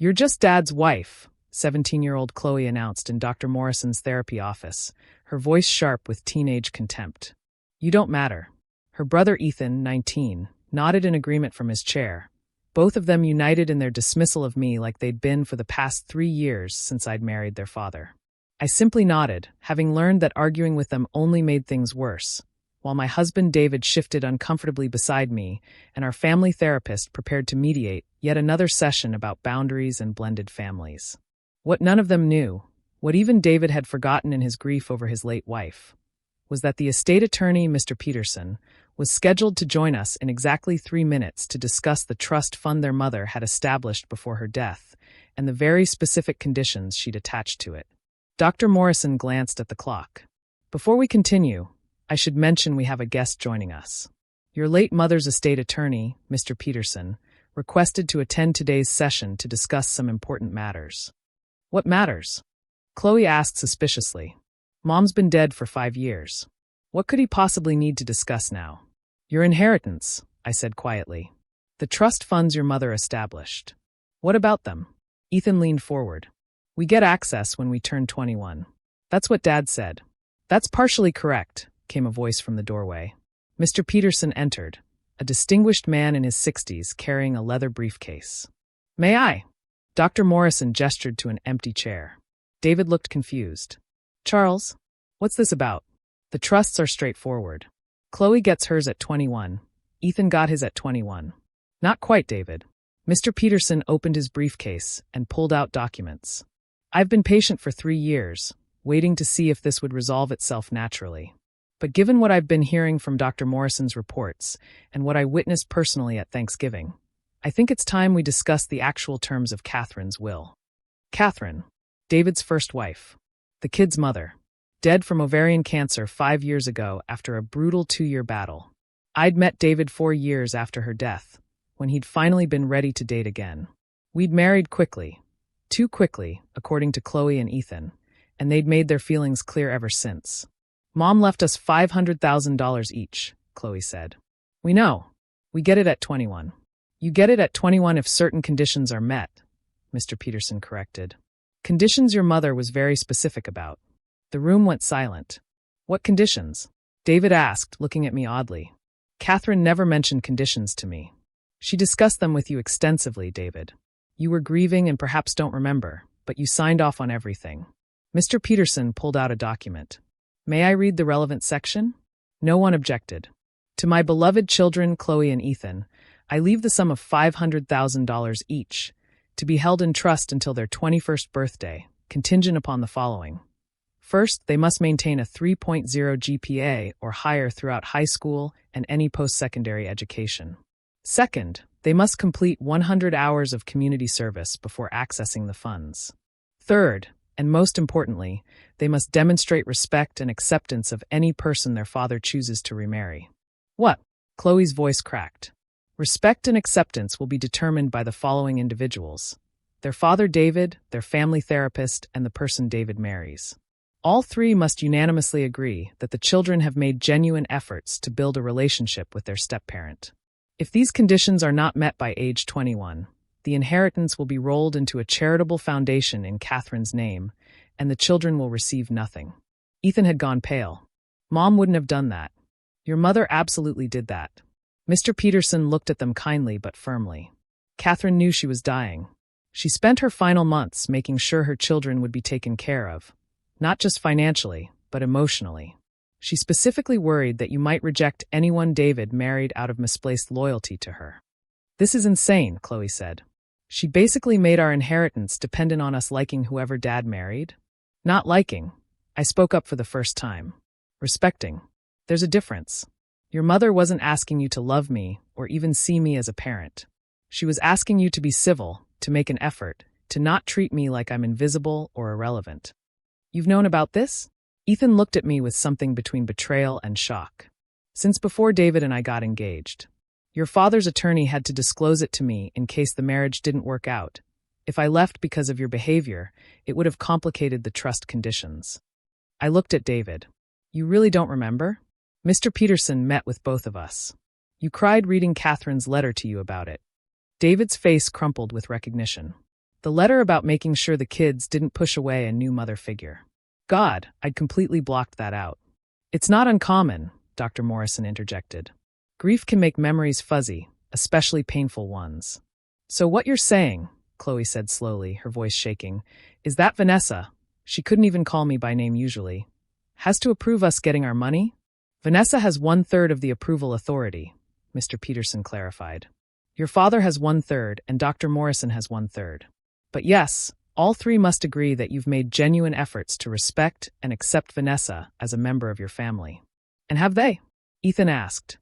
"You're just Dad's wife," 17-year-old Chloe announced in Dr. Morrison's therapy office, her voice sharp with teenage contempt. "You don't matter." Her brother Ethan, 19, nodded in agreement from his chair, both of them united in their dismissal of me like they'd been for the past 3 years since I'd married their father. I simply nodded, having learned that arguing with them only made things worse, while my husband David shifted uncomfortably beside me and our family therapist prepared to mediate yet another session about boundaries and blended families. What none of them knew, what even David had forgotten in his grief over his late wife, was that the estate attorney, Mr. Peterson, was scheduled to join us in exactly 3 minutes to discuss the trust fund their mother had established before her death and the very specific conditions she'd attached to it. Dr. Morrison glanced at the clock. "Before we continue, I should mention we have a guest joining us. Your late mother's estate attorney, Mr. Peterson, requested to attend today's session to discuss some important matters." "What matters?" Chloe asked suspiciously. "Mom's been dead for 5 years. What could he possibly need to discuss now?" "Your inheritance," I said quietly. "The trust funds your mother established." "What about them?" Ethan leaned forward. "We get access when we turn 21. That's what Dad said." "That's partially correct," came a voice from the doorway. Mr. Peterson entered, a distinguished man in his 60s carrying a leather briefcase. "May I?" Dr. Morrison gestured to an empty chair. David looked confused. "Charles, what's this about?" "The trusts are straightforward. Chloe gets hers at 21. Ethan got his at 21. "Not quite, David." Mr. Peterson opened his briefcase and pulled out documents. "I've been patient for 3 years, waiting to see if this would resolve itself naturally. But given what I've been hearing from Dr. Morrison's reports and what I witnessed personally at Thanksgiving, I think it's time we discuss the actual terms of Catherine's will." Catherine, David's first wife, the kid's mother, dead from ovarian cancer 5 years ago after a brutal 2-year battle. I'd met David 4 years after her death, when he'd finally been ready to date again. We'd married quickly, too quickly, according to Chloe and Ethan, and they'd made their feelings clear ever since. "Mom left us $500,000 each," Chloe said. "We know. We get it at 21. You get it at 21 if certain conditions are met," Mr. Peterson corrected. "Conditions your mother was very specific about." The room went silent. "What conditions?" David asked, looking at me oddly. "Catherine never mentioned conditions to me." "She discussed them with you extensively, David. You were grieving and perhaps don't remember, but you signed off on everything." Mr. Peterson pulled out a document. "May I read the relevant section?" No one objected. "To my beloved children, Chloe and Ethan, I leave the sum of $500,000 each, to be held in trust until their 21st birthday, contingent upon the following. First, they must maintain a 3.0 GPA or higher throughout high school and any post-secondary education. Second, they must complete 100 hours of community service before accessing the funds. Third, and most importantly, they must demonstrate respect and acceptance of any person their father chooses to remarry." "What?" Chloe's voice cracked. "Respect and acceptance will be determined by the following individuals: their father David, their family therapist, and the person David marries. All 3 must unanimously agree that the children have made genuine efforts to build a relationship with their step-parent. If these conditions are not met by age 21, the inheritance will be rolled into a charitable foundation in Catherine's name, and the children will receive nothing." Ethan had gone pale. "Mom wouldn't have done that." "Your mother absolutely did that." Mr. Peterson looked at them kindly but firmly. "Catherine knew she was dying. She spent her final months making sure her children would be taken care of, not just financially, but emotionally. She specifically worried that you might reject anyone David married out of misplaced loyalty to her." "This is insane," Chloe said. "She basically made our inheritance dependent on us liking whoever Dad married." "Not liking." I spoke up for the first time. "Respecting. There's a difference. Your mother wasn't asking you to love me or even see me as a parent. She was asking you to be civil, to make an effort, to not treat me like I'm invisible or irrelevant." "You've known about this?" Ethan looked at me with something between betrayal and shock. "Since before David and I got engaged. Your father's attorney had to disclose it to me in case the marriage didn't work out. If I left because of your behavior, it would have complicated the trust conditions." I looked at David. "You really don't remember?" Mr. Peterson met with both of us. "You cried reading Catherine's letter to you about it." David's face crumpled with recognition. The letter about making sure the kids didn't push away a new mother figure. God, I'd completely blocked that out. It's not uncommon, Dr. Morrison interjected. Grief can make memories fuzzy, especially painful ones. So what you're saying, Chloe said slowly, her voice shaking, is that Vanessa, she couldn't even call me by name usually, has to approve us getting our money? Vanessa has 1/3 of the approval authority, Mr. Peterson clarified. Your father has 1/3 and Dr. Morrison has 1/3. But yes, all three must agree that you've made genuine efforts to respect and accept Vanessa as a member of your family. And have they? Ethan asked.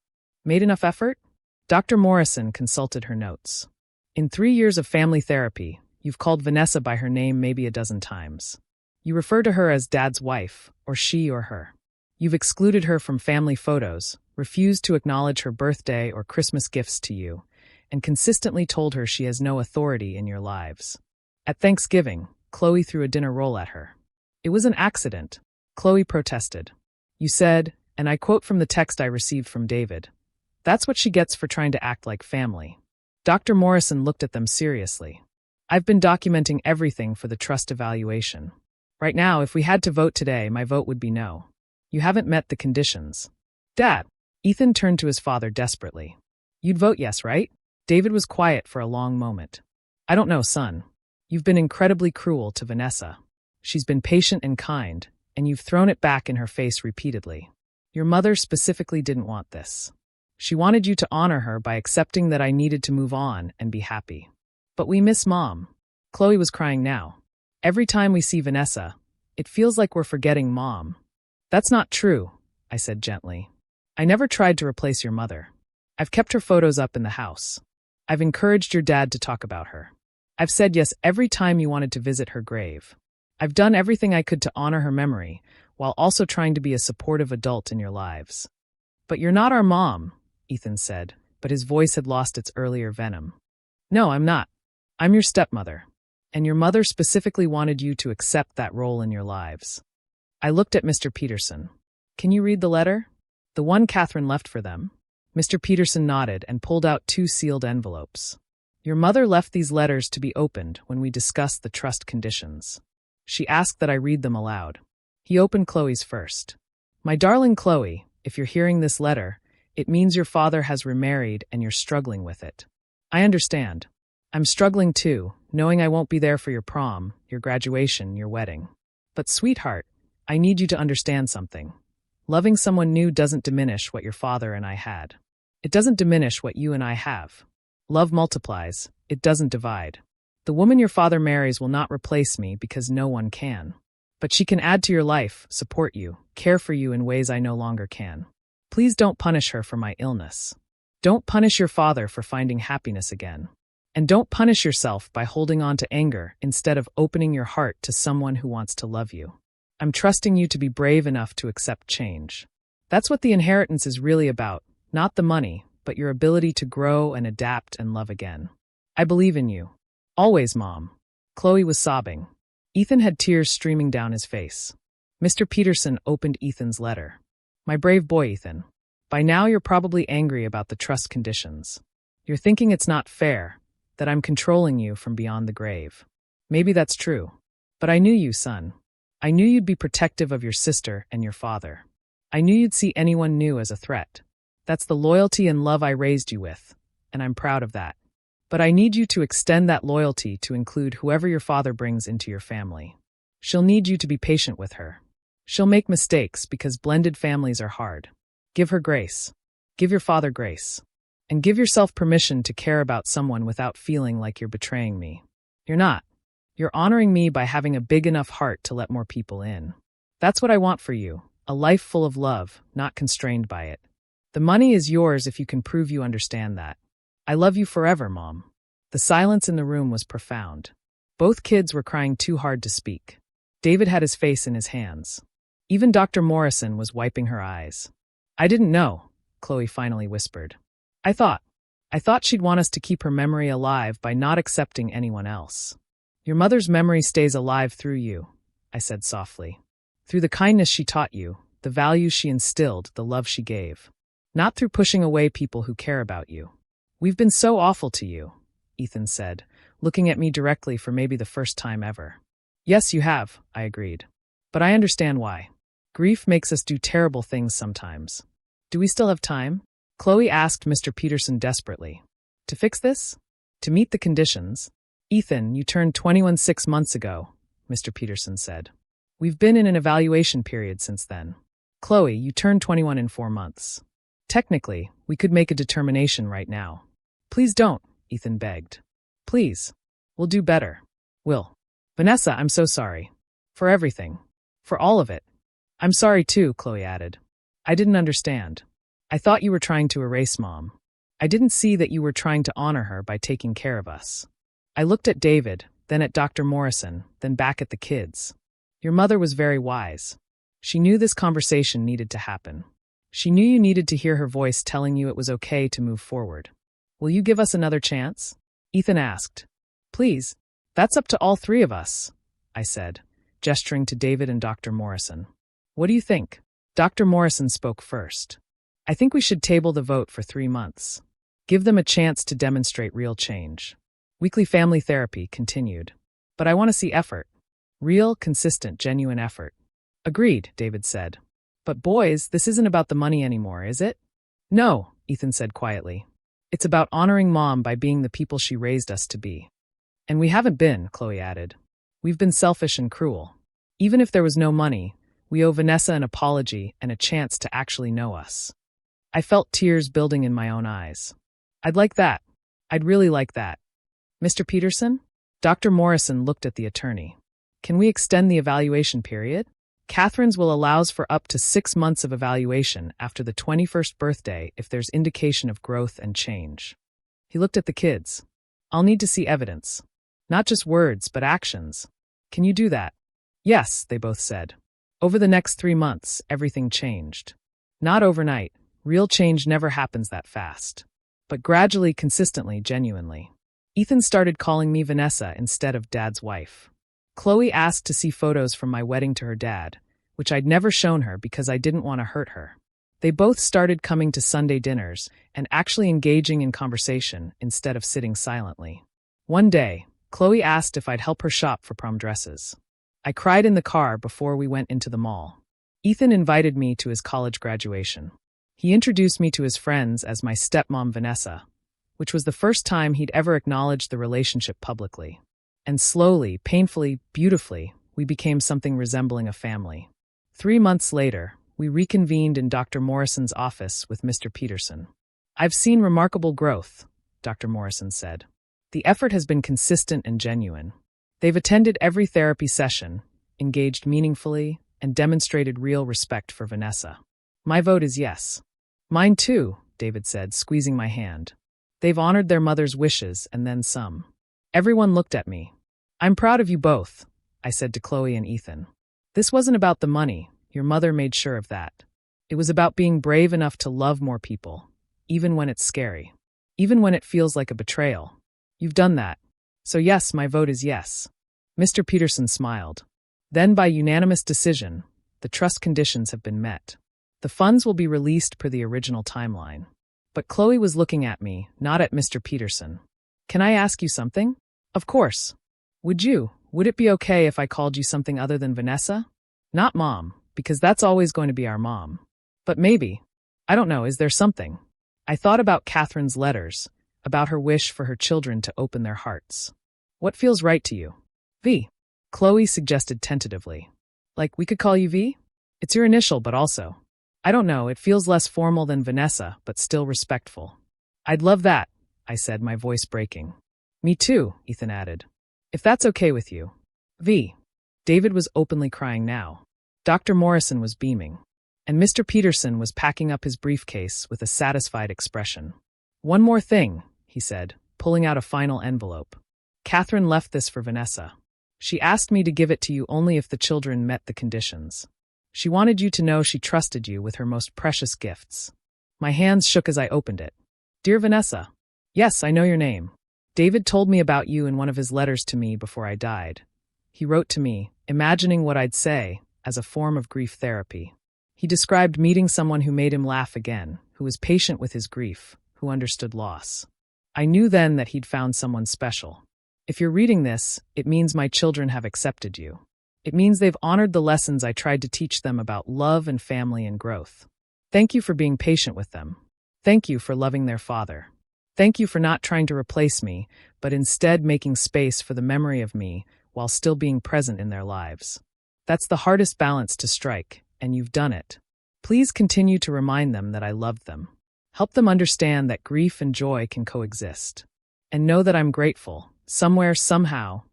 Made enough effort? Dr. Morrison consulted her notes. In 3 years of family therapy, you've called Vanessa by her name maybe a dozen times. You refer to her as Dad's wife, or she or her. You've excluded her from family photos, refused to acknowledge her birthday or Christmas gifts to you, and consistently told her she has no authority in your lives. At Thanksgiving, Chloe threw a dinner roll at her. It was an accident, Chloe protested. You said, and I quote from the text I received from David, that's what she gets for trying to act like family. Dr. Morrison looked at them seriously. I've been documenting everything for the trust evaluation. Right now, if we had to vote today, my vote would be no. You haven't met the conditions. Dad, Ethan turned to his father desperately. You'd vote yes, right? David was quiet for a long moment. I don't know, son. You've been incredibly cruel to Vanessa. She's been patient and kind, and you've thrown it back in her face repeatedly. Your mother specifically didn't want this. She wanted you to honor her by accepting that I needed to move on and be happy. But we miss Mom. Chloe was crying now. Every time we see Vanessa, it feels like we're forgetting Mom. That's not true, I said gently. I never tried to replace your mother. I've kept her photos up in the house. I've encouraged your dad to talk about her. I've said yes every time you wanted to visit her grave. I've done everything I could to honor her memory, while also trying to be a supportive adult in your lives. But you're not our mom, Ethan said, but his voice had lost its earlier venom. No, I'm not. I'm your stepmother. And your mother specifically wanted you to accept that role in your lives. I looked at Mr. Peterson. Can you read the letter? The one Catherine left for them? Mr. Peterson nodded and pulled out 2 sealed envelopes. Your mother left these letters to be opened when we discussed the trust conditions. She asked that I read them aloud. He opened Chloe's first. My darling Chloe, if you're hearing this letter, it means your father has remarried and you're struggling with it. I understand. I'm struggling too, knowing I won't be there for your prom, your graduation, your wedding. But sweetheart, I need you to understand something. Loving someone new doesn't diminish what your father and I had. It doesn't diminish what you and I have. Love multiplies, it doesn't divide. The woman your father marries will not replace me because no one can. But she can add to your life, support you, care for you in ways I no longer can. Please don't punish her for my illness. Don't punish your father for finding happiness again. And don't punish yourself by holding on to anger instead of opening your heart to someone who wants to love you. I'm trusting you to be brave enough to accept change. That's what the inheritance is really about, not the money, but your ability to grow and adapt and love again. I believe in you. Always, Mom. Chloe was sobbing. Ethan had tears streaming down his face. Mr. Peterson opened Ethan's letter. My brave boy, Ethan. By now you're probably angry about the trust conditions. You're thinking it's not fair, that I'm controlling you from beyond the grave. Maybe that's true. But I knew you, son. I knew you'd be protective of your sister and your father. I knew you'd see anyone new as a threat. That's the loyalty and love I raised you with, and I'm proud of that. But I need you to extend that loyalty to include whoever your father brings into your family. She'll need you to be patient with her. She'll make mistakes because blended families are hard. Give her grace. Give your father grace. And give yourself permission to care about someone without feeling like you're betraying me. You're not. You're honoring me by having a big enough heart to let more people in. That's what I want for you, a life full of love, not constrained by it. The money is yours if you can prove you understand that. I love you forever, Mom. The silence in the room was profound. Both kids were crying too hard to speak. David had his face in his hands. Even Dr. Morrison was wiping her eyes. I didn't know, Chloe finally whispered. I thought she'd want us to keep her memory alive by not accepting anyone else. Your mother's memory stays alive through you, I said softly. Through the kindness she taught you, the values she instilled, the love she gave. Not through pushing away people who care about you. We've been so awful to you, Ethan said, looking at me directly for maybe the first time ever. Yes, you have, I agreed. But I understand why. Grief makes us do terrible things sometimes. Do we still have time? Chloe asked Mr. Peterson desperately. To fix this? To meet the conditions? Ethan, you turned 21 6 months ago, Mr. Peterson said. We've been in an evaluation period since then. Chloe, you turned 21 in 4 months. Technically, we could make a determination right now. Please don't, Ethan begged. Please. We'll do better. We'll. Vanessa, I'm so sorry. For everything. For all of it. I'm sorry too, Chloe added. I didn't understand. I thought you were trying to erase Mom. I didn't see that you were trying to honor her by taking care of us. I looked at David, then at Dr. Morrison, then back at the kids. Your mother was very wise. She knew this conversation needed to happen. She knew you needed to hear her voice telling you it was okay to move forward. Will you give us another chance? Ethan asked. Please. That's up to all three of us, I said, gesturing to David and Dr. Morrison. What do you think? Dr. Morrison spoke first. I think we should table the vote for 3 months. Give them a chance to demonstrate real change. Weekly family therapy continued. But I want to see effort. Real, consistent, genuine effort. Agreed, David said. But boys, this isn't about the money anymore, is it? No, Ethan said quietly. It's about honoring Mom by being the people she raised us to be. And we haven't been, Chloe added. We've been selfish and cruel. Even if there was no money, we owe Vanessa an apology and a chance to actually know us. I felt tears building in my own eyes. I'd like that. I'd really like that. Mr. Peterson? Dr. Morrison looked at the attorney. Can we extend the evaluation period? Catherine's will allows for up to 6 months of evaluation after the 21st birthday if there's indication of growth and change. He looked at the kids. I'll need to see evidence. Not just words, but actions. Can you do that? Yes, they both said. Over the next 3 months, everything changed. Not overnight. Real change never happens that fast. But gradually, consistently, genuinely. Ethan started calling me Vanessa instead of Dad's wife. Chloe asked to see photos from my wedding to her dad, which I'd never shown her because I didn't want to hurt her. They both started coming to Sunday dinners and actually engaging in conversation instead of sitting silently. One day, Chloe asked if I'd help her shop for prom dresses. I cried in the car before we went into the mall. Ethan invited me to his college graduation. He introduced me to his friends as my stepmom Vanessa, which was the first time he'd ever acknowledged the relationship publicly. And slowly, painfully, beautifully, we became something resembling a family. 3 months later, we reconvened in Dr. Morrison's office with Mr. Peterson. I've seen remarkable growth, Dr. Morrison said. The effort has been consistent and genuine. They've attended every therapy session, engaged meaningfully, and demonstrated real respect for Vanessa. My vote is yes. Mine too, David said, squeezing my hand. They've honored their mother's wishes and then some. Everyone looked at me. I'm proud of you both, I said to Chloe and Ethan. This wasn't about the money. Your mother made sure of that. It was about being brave enough to love more people, even when it's scary, even when it feels like a betrayal. You've done that. So yes, my vote is yes. Mr. Peterson smiled. Then by unanimous decision, the trust conditions have been met. The funds will be released per the original timeline. But Chloe was looking at me, not at Mr. Peterson. Can I ask you something? Of course. Would it be okay if I called you something other than Vanessa? Not Mom, because that's always going to be our mom. But maybe. I don't know, is there something? I thought about Catherine's letters, about her wish for her children to open their hearts. What feels right to you? V. Chloe suggested tentatively. Like we could call you V? It's your initial, but also. I don't know, it feels less formal than Vanessa, but still respectful. I'd love that, I said, my voice breaking. Me too, Ethan added. If that's okay with you. V. David was openly crying now. Dr. Morrison was beaming. And Mr. Peterson was packing up his briefcase with a satisfied expression. One more thing, he said, pulling out a final envelope. Catherine left this for Vanessa. She asked me to give it to you only if the children met the conditions. She wanted you to know she trusted you with her most precious gifts. My hands shook as I opened it. Dear Vanessa. Yes, I know your name. David told me about you in one of his letters to me before I died. He wrote to me, imagining what I'd say, as a form of grief therapy. He described meeting someone who made him laugh again, who was patient with his grief, who understood loss. I knew then that he'd found someone special. If you're reading this, it means my children have accepted you. It means they've honored the lessons I tried to teach them about love and family and growth. Thank you for being patient with them. Thank you for loving their father. Thank you for not trying to replace me, but instead making space for the memory of me while still being present in their lives. That's the hardest balance to strike, and you've done it. Please continue to remind them that I love them. Help them understand that grief and joy can coexist. And know that I'm grateful, somewhere, somehow,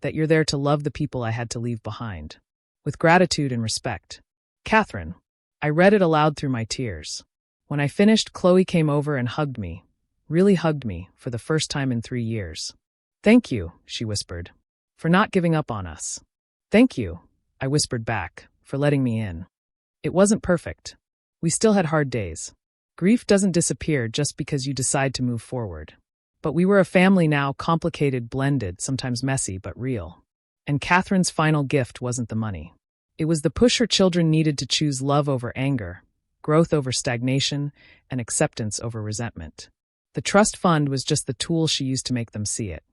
that you're there to love the people I had to leave behind. With gratitude and respect. Catherine. I read it aloud through my tears. When I finished, Chloe came over and hugged me. Really hugged me, for the first time in 3 years. Thank you, she whispered, for not giving up on us. Thank you, I whispered back, for letting me in. It wasn't perfect. We still had hard days. Grief doesn't disappear just because you decide to move forward. But we were a family now, complicated, blended, sometimes messy, but real. And Catherine's final gift wasn't the money. It was the push her children needed to choose love over anger, growth over stagnation, and acceptance over resentment. The trust fund was just the tool she used to make them see it.